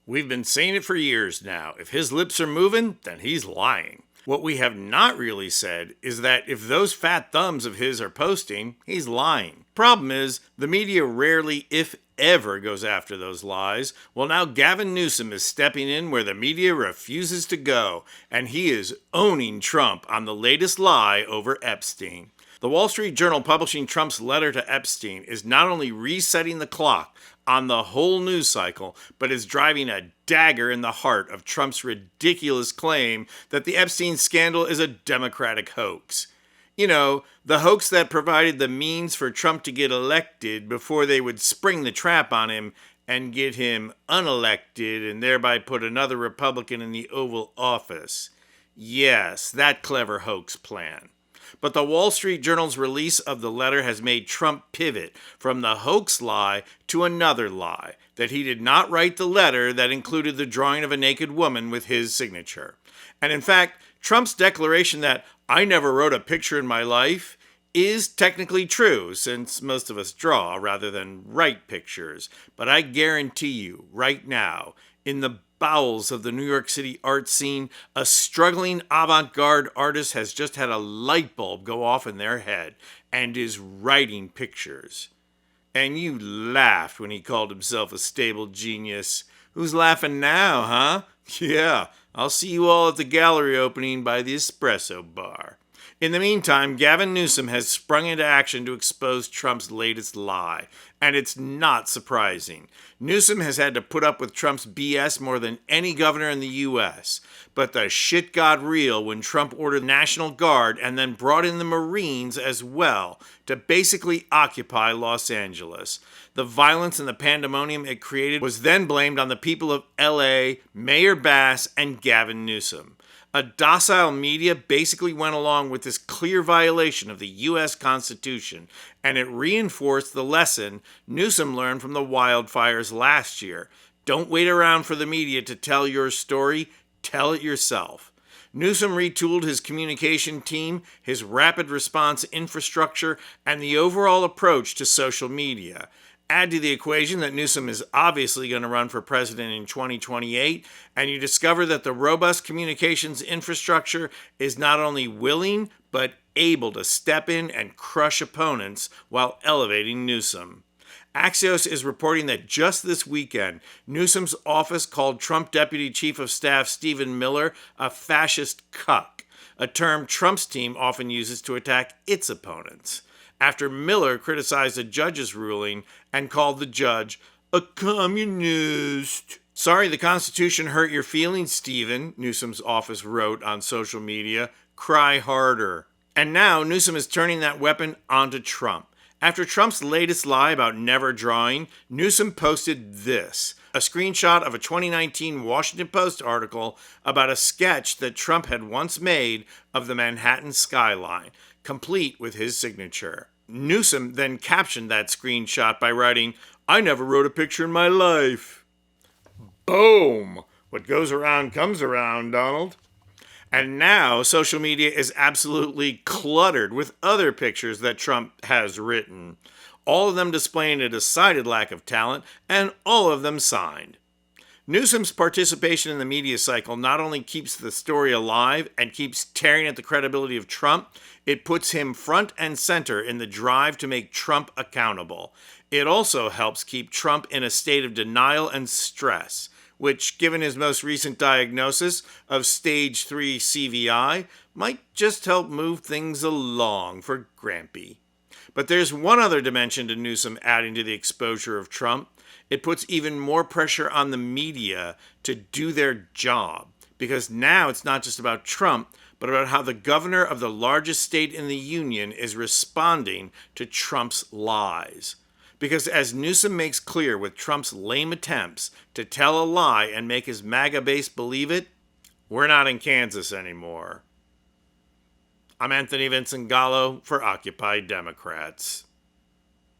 We've been saying it for years now. If his lips are moving, then he's lying. What we have not really said is that if those fat thumbs of his are posting, he's lying. Problem is, the media rarely, if ever, goes after those lies. Well, now Gavin Newsom is stepping in where the media refuses to go, and he is owning Trump on the latest lie over Epstein. The Wall Street Journal publishing Trump's letter to Epstein is not only resetting the clock on the whole news cycle, but is driving a dagger in the heart of Trump's ridiculous claim that the Epstein scandal is a Democratic hoax. You know, the hoax that provided the means for Trump to get elected before they would spring the trap on him and get him unelected and thereby put another Republican in the Oval Office. Yes, that clever hoax plan. But the Wall Street Journal's release of the letter has made Trump pivot from the hoax lie to another lie, that he did not write the letter that included the drawing of a naked woman with his signature. And in fact, Trump's declaration that I never wrote a picture in my life is technically true, since most of us draw rather than write pictures. But I guarantee you, right now, in the bowels of the New York City art scene, a struggling avant-garde artist has just had a light bulb go off in their head and is writing pictures. And you laughed when he called himself a stable genius. Who's laughing now, huh? Yeah, I'll see you all at the gallery opening by the espresso bar. In the meantime, Gavin Newsom has sprung into action to expose Trump's latest lie. And it's not surprising. Newsom has had to put up with Trump's BS more than any governor in the U.S. But the shit got real when Trump ordered the National Guard and then brought in the Marines as well to basically occupy Los Angeles. The violence and the pandemonium it created was then blamed on the people of L.A., Mayor Bass, and Gavin Newsom. A docile media basically went along with this clear violation of the U.S. Constitution, and it reinforced the lesson Newsom learned from the wildfires last year. Don't wait around for the media to tell your story, tell it yourself. Newsom retooled his communication team, his rapid response infrastructure, and the overall approach to social media. Add to the equation that Newsom is obviously going to run for president in 2028, and you discover that the robust communications infrastructure is not only willing, but able to step in and crush opponents while elevating Newsom. Axios is reporting that just this weekend, Newsom's office called Trump Deputy Chief of Staff Stephen Miller a fascist cuck, a term Trump's team often uses to attack its opponents, after Miller criticized a judge's ruling and called the judge a communist. Sorry the Constitution hurt your feelings, Stephen, Newsom's office wrote on social media. Cry harder. And now Newsom is turning that weapon onto Trump. After Trump's latest lie about never drawing, Newsom posted this, a screenshot of a 2019 Washington Post article about a sketch that Trump had once made of the Manhattan skyline, complete with his signature. Newsom then captioned that screenshot by writing, I never wrote a picture in my life. Boom! What goes around comes around, Donald. And now social media is absolutely cluttered with other pictures that Trump has written, all of them displaying a decided lack of talent, and all of them signed. Newsom's participation in the media cycle not only keeps the story alive and keeps tearing at the credibility of Trump, it puts him front and center in the drive to make Trump accountable. It also helps keep Trump in a state of denial and stress, which, given his most recent diagnosis of stage 3 CVI, might just help move things along for Grampy. But there's one other dimension to Newsom adding to the exposure of Trump. It puts even more pressure on the media to do their job, because now it's not just about Trump, but about how the governor of the largest state in the union is responding to Trump's lies. Because as Newsom makes clear with Trump's lame attempts to tell a lie and make his MAGA base believe it, we're not in Kansas anymore. I'm Anthony Vincent Gallo for Occupy Democrats.